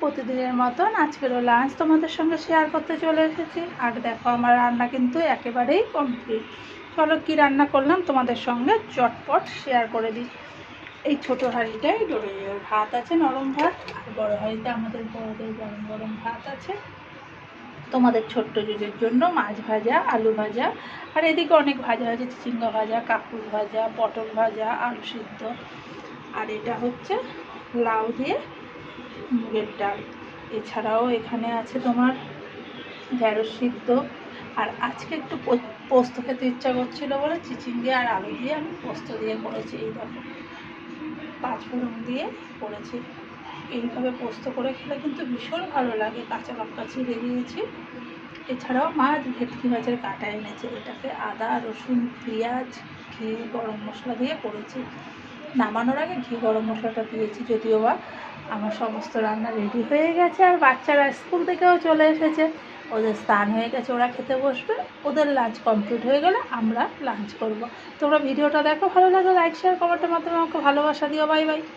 প্রতিদিনের মতন আজকেরও লাঞ্চ তোমাদের সঙ্গে শেয়ার করতে চলে এসেছি। আর দেখো আমার রান্না কিন্তু একেবারেই কমপ্লিট। চলো কি রান্না করলাম তোমাদের সঙ্গে চটপট শেয়ার করে দিই। এই ছোটো হাঁড়িটায় ভাত আছে, নরম ভাত, আর বড় হাঁড়িতে আমাদের বড়দের গরম গরম ভাত আছে। তোমাদের ছোট্ট জুজের জন্য মাছ ভাজা, আলু ভাজা, আর এদিকে অনেক ভাজা আছে, চিচিঙ্গা ভাজা, কাকুর ভাজা, পটল ভাজা, আলু সিদ্ধ, আর এটা হচ্ছে লাউ দিয়ে মুগের ডাল। এছাড়াও এখানে আছে তোমার ঢেঁড়স সিদ্ধ। আর আজকে একটু পোস্ত খেতে ইচ্ছা করছিল বলে চিচিঙ্গে আর আলু দিয়ে আমি পোস্ত দিয়ে করেছি। এই দেখো পাঁচফোড়ন দিয়ে করেছি। এইভাবে পোস্ত করে খেলে কিন্তু ভীষণ ভালো লাগে। কাঁচা লঙ্কা চিড়ে দিয়েছি। এছাড়াও মাছ ভেটকি মাছের কাঁটা এনেছে, এটাকে আদা, রসুন, পেঁয়াজ, ঘি, গরম মশলা দিয়ে করেছি। নামানোর আগে ঘি গরম মশলাটা দিয়েছি। যদিও বা আমার সমস্ত রান্না রেডি হয়ে গেছে, আর বাচ্চারা স্কুল থেকেও চলে এসেছে, ওদের স্নান হয়ে গেছে, ওরা খেতে বসবে। ওদের লাঞ্চ কমপ্লিট হয়ে গেলে আমরা লাঞ্চ করব। তোমরা ভিডিওটা দেখো, ভালো লাগলে লাইক শেয়ার কমেন্টের মাধ্যমে আমাকে ভালোবাসা দিও। Bye bye.